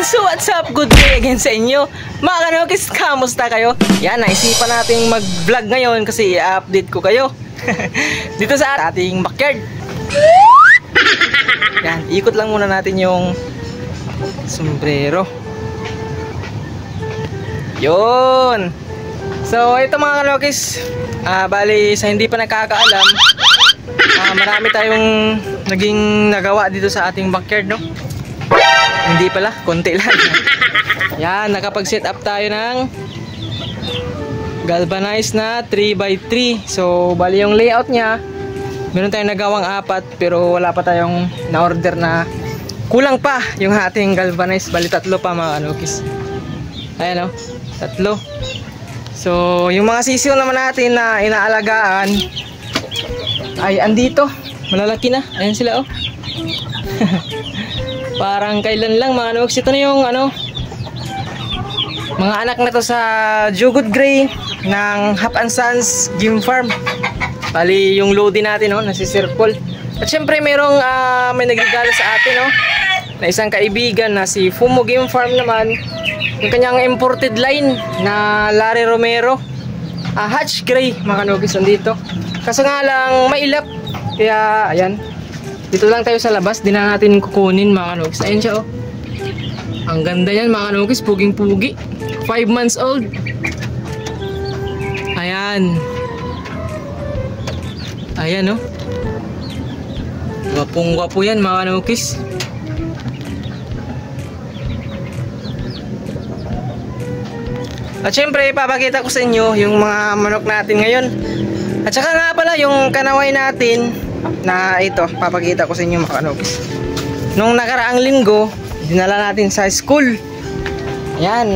So what's up? Good day again sa inyo. Mga kanokis, kamusta kayo? Yan, naisipan natin mag-vlog ngayon kasi i-update ko kayo dito sa ating backyard. Yan, ikot lang muna natin yung sombrero. Yun. So ito mga kanokis, bali sa hindi pa nakakaalam, marami tayong naging nagawa dito sa ating backyard, no? Hindi pala, konti lang. Yan, nakapag-set up tayo ng galvanized na 3x3. So, bali yung layout niya, meron tayong nagawang 4, pero wala pa tayong na-order na kulang pa yung ating galvanized. Bali 3 pa mga kanokis. Ayan o, 3. So, yung mga sisiw naman natin na inaalagaan ay andito, malalaki na. Ayan sila oh. Parang kailan lang mga kanokis. Ito na yung mga anak na to sa Jugod Gray ng Hap and Sons Game Farm. Bali yung loading natin nasisircle. At syempre merong may nagregalo sa atin na isang kaibigan na si Fumo Game Farm naman. Yung kanyang imported line na Larry Romero Hatch Gray mga kanokis nandito. Kaso nga lang mailap, kaya ayan, dito lang tayo sa labas, di na natin kukunin mga kanokis. Ayan siya ang ganda yan mga kanokis, puging pugi, 5 months old. Ayan, ayan gwapong gwapo yan mga kanokis. At syempre ipapakita ko sa inyo yung mga manok natin ngayon. At saka nga pala yung kanaway natin na ito, papakita ko sa inyo mga kanokis. Nung nakaraang linggo, dinala natin sa school. Ayan,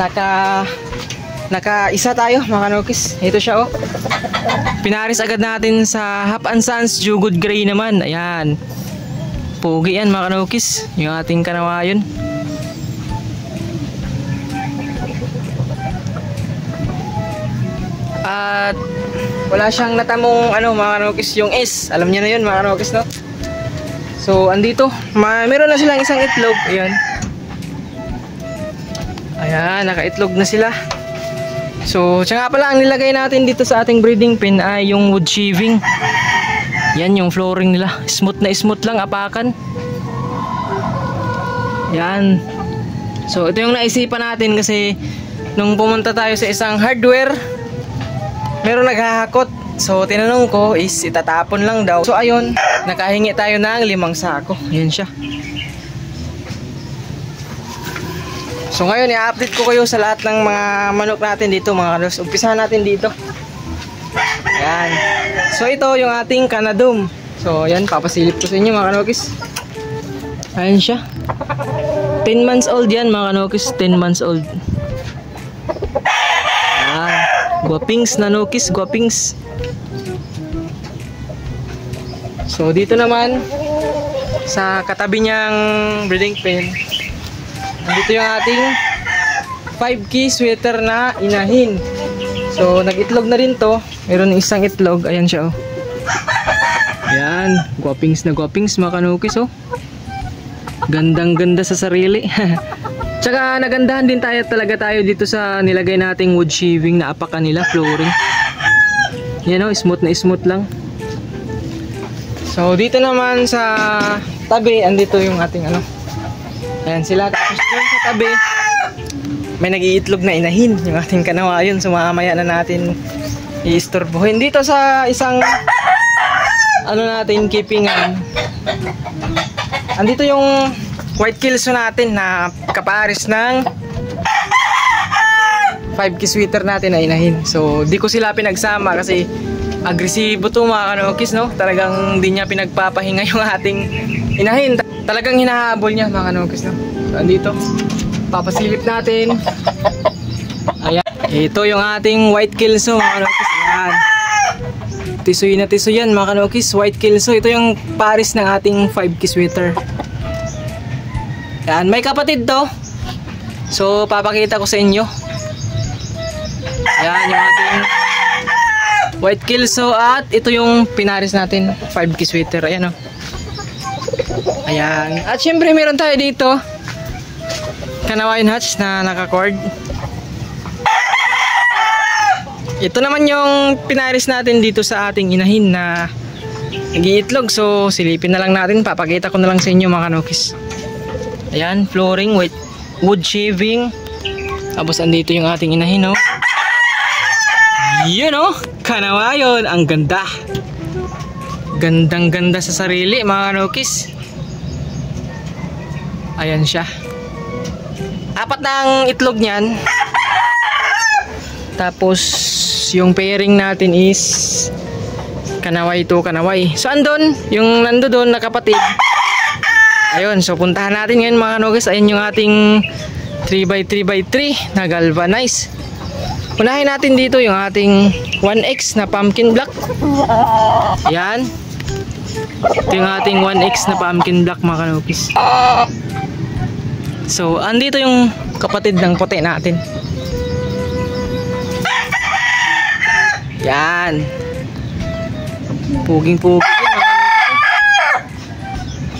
naka-isa tayo mga kanokis. Ito siya Pinaris agad natin sa Hap and Sons Jugod Gray naman. Ayan, pugi yan mga kanokis, yung ating kanawayon. At wala siyang natamong mga kanokis, yung S. Alam niya na yun mga kanokis, no? So andito, meron na silang isang itlog. Ayan, ayan, nakaitlog na sila. So tsaka pala ang nilagay natin dito sa ating breeding pen ay yung wood sheaving. Yan yung flooring nila, smooth na smooth lang, apakan. Yan. So ito yung naisipan natin kasi nung pumunta tayo sa isang hardware, meron naghahakot. So tinanong ko is itatapon lang daw. So ayun, nakahingi tayo ng 5 sako. Yan siya. So ngayon i-update ko kayo sa lahat ng mga manok natin dito mga kanokis. Umpisahan natin dito. Yan. So ito yung ating Canadum. So yan, papasilip ko sa inyo mga kanokis. Ayan siya, 10 months old yan mga kanokis. 10 months old. Yan, guwapings nanokis, guwapings. So dito naman sa katabi niyang breeding pen, dito yung ating 5K sweater na inahin. So nag-itlog na rin to. Meron isang itlog. Ayan siya Ayan, guwapings na guwapings mga kanokis Gandang ganda sa sarili. Tsaka nagandahan din talaga tayo dito sa nilagay nating wood sheaving na apakan nila, flooring. Yan smooth na smooth lang. So dito naman sa tabi, andito yung ating ayan sila. Tapos dun sa tabi, may nag-iitlog na inahin, yung ating kanawayon. So mamaya na natin i-istorbohin. Dito sa isang natin keepingan, andito yung white kilso natin na kaparis ng 5K sweater natin na inahin. So di ko sila pinagsama kasi agresibo to mga kanokis, no? Talagang di niya pinagpapahinga yung ating inahin. Talagang hinahabol niya mga kanokis, no? So andito, papasilip natin. Ayan, ito yung ating white kilso mga kanokis. Ayan, tisoy na tisoy yan mga kanokis, white kilso. Ito yung paris ng ating 5K sweater. Ayan, may kapatid to. So papakita ko sa inyo. Ayan yung ating white kilso. At ito yung pinaris natin, 5K sweater. Ayan Ayan. At syempre meron tayo dito Kanawayan hatch na naka-cord. Ito naman yung pinaris natin dito sa ating inahin na nag-iitlog. So silipin na lang natin, papakita ko na lang sa inyo mga kanokis. Ayan, flooring with wood shaving. Tapos andito yung ating inahin, no? Yun, no? Kanawayon, ang ganda. Gandang ganda sa sarili mga kanokis. Ayan siya. 4 na ang itlog niyan. Tapos yung pairing natin is kanaway to kanaway. So andun, yung nando doon na kapatid. Ayun, so puntahan natin ngayon mga kanokis. Ayun yung ating 3x3x3 na galvanize. Unahin natin dito yung ating 1X na pumpkin black. Ayan. Ito yung ating 1X na pumpkin black mga kanokis. So andito yung kapatid ng puti natin. Yan. Puging-puging.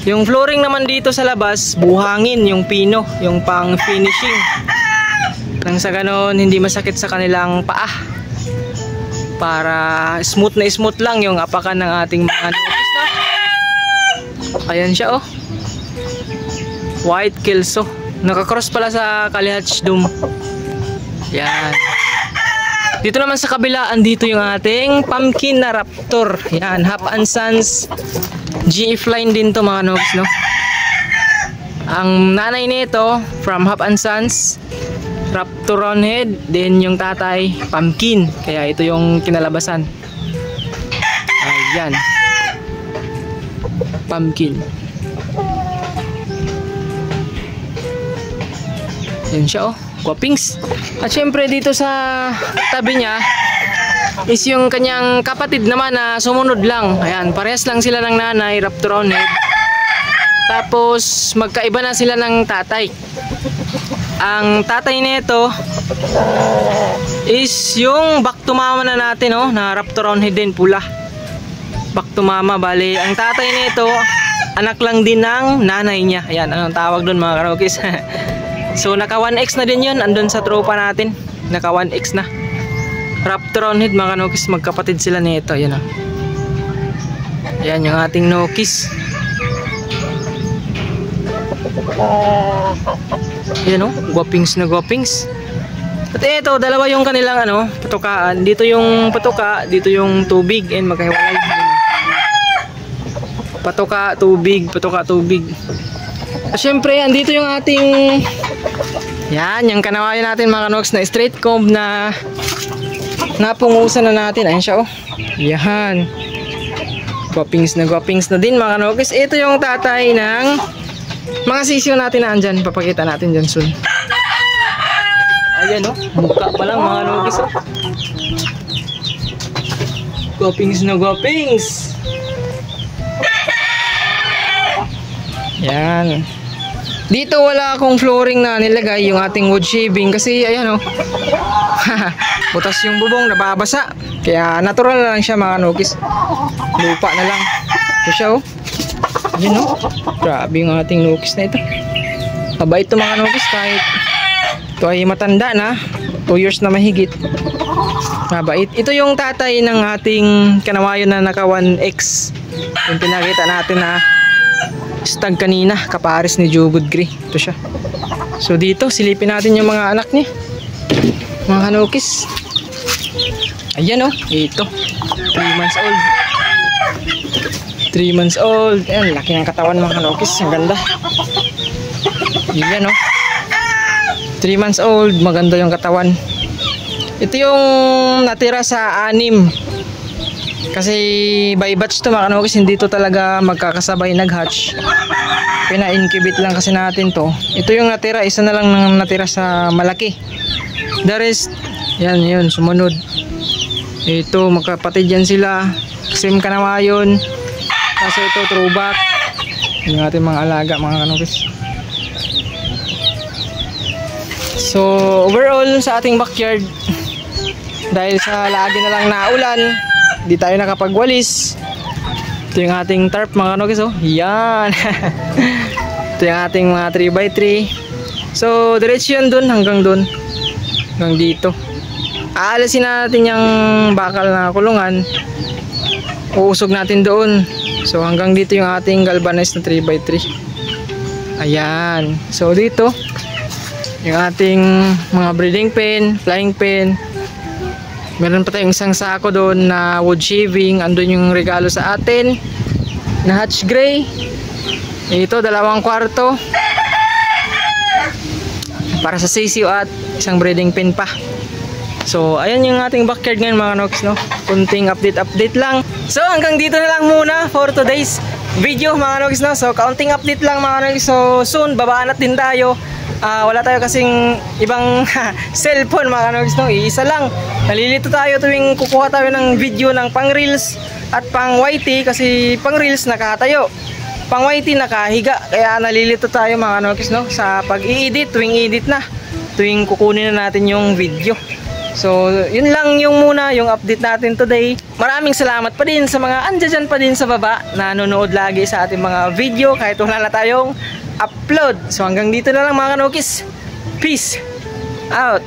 Yung flooring naman dito sa labas, buhangin, yung pino, yung pang finishing. Nang sa ganon, hindi masakit sa kanilang paa. Para smooth na smooth lang yung apakan ng ating mga nokis na. Ayan siya, oh. White kelso. Nakakross pala sa Kalihatch Doom. Yan. Dito naman sa kabila, andito yung ating pumpkin na raptor. Yan, Hap & Sons GF line din to mga nokis, no? Ang nanay nito from Hap & Sons, raptor roundhead, then yung tatay pumpkin. Kaya ito yung kinalabasan. Ayan. Pumpkin. Yan siya, oh. Guwapings. At syempre dito sa tabi niya is yung kanyang kapatid naman na sumunod lang. Ayan, parehas lang sila ng nanay, raptor roundhead. Tapos magkaiba na sila ng tatay. Ang tatay nito is yung back to mama na natin, oh, na raptor roundhead din, pula. Back to mama, bali. Ang tatay nito, anak lang din ng nanay niya. Ayan, anong tawag doon mga kanokis? So naka 1X na din yun, andun sa tropa natin. Naka 1X na raptor roundhead mga kanokis, magkapatid sila nito. Ayan, oh. Ayan yung ating nokis. Ayan, oh, guwapings na guwapings. At ito, dalawa yung kanilang ano, patukaan. Dito yung patuka, dito yung tubig. And magkahiwalay. Patuka, tubig, patuka, tubig. At syempre, andito yung ating, yan, yung kanawayan natin mga kanoks na straight comb na napungusan na natin. Ayan siya, oh. Yan. Guwapings na din mga kanoks. Ito yung tatay ng mga sisiyo natin na andyan. Papakita natin dyan soon. Ayan, oh. Mukha pa lang mga kanoks, oh. Guwapings na guwapings. Yan. Dito wala akong flooring na nilagay, yung ating wood shaving, kasi ayan, oh. Butas yung bubong, nababasa. Kaya natural na lang siya mga kanokis. Lupa na lang. Ito siya, oh. Ayan, oh. Grabe yung ating nokis na ito. Mabait ito mga kanokis, kahit ito ay matanda na, 2 years na mahigit. Mabait. Ito yung tatay ng ating kanawayon na naka 1X. Yung pinakita natin na stag kanina, kapares ni Jugod Gray. Ito siya. So dito, silipin natin yung mga anak niya, mga kanokis. Ayan, oh. Ito, 3 months old. 3 months old. Ayan, laki ng katawan mga kanokis. Ang ganda. Ayan, oh. 3 months old. Maganda yung katawan. Ito yung natira sa 6. Kasi by batch to mga kanokis, hindi to talaga magkakasabay nag-hatch. Pina-incubate lang kasi natin to. Ito yung natira, isa na lang nang natira sa malaki. The rest, yan yun, sumunod. Ito, magkapatid yan sila. Same kanawayon. Kaso ito, throwback. Yung ating mga alaga mga kanokis. So, overall sa ating backyard, dahil sa lagi na lang naulan, di tayo nakapagwalis. Ito yung ating tarp mga kanokis, oh. Yan. Ito yung ating mga 3x3. So diretso yan dun, hanggang dun, hanggang dito. Aalisin natin yung bakal na kulungan, uusog natin doon. So hanggang dito yung ating galvanized na 3x3. Ayan. So dito yung ating mga breeding pen, flying pen. Meron pa tayong isang sako doon na wood shaving. Andun yung regalo sa atin na hatch gray. Ito 2 kwarto para sa sisiyo at isang breeding pen pa. So ayan yung ating backyard ngayon mga Nox, no? Kunting update lang. So hanggang dito na lang muna for today's video mga Nox, no? So kaunting update lang mga Nox. So soon babaanat din tayo. Wala tayo kasing ibang cellphone mga Nox, no? Iisa lang. Nalilito tayo tuwing kukuha tayo ng video ng pang reels at pang YT, kasi pang reels nakatayo, pang YT nakahiga. Kaya nalilito tayo mga Nox, no? Sa pag-i-edit, tuwing edit na, tuwing kukunin na natin yung video. So yun lang yung muna yung update natin today. Maraming salamat pa din sa mga andyan pa din sa baba na nanonood lagi sa ating mga video kahit wala na tayong upload. So hanggang dito na lang mga Kanokis. Peace out.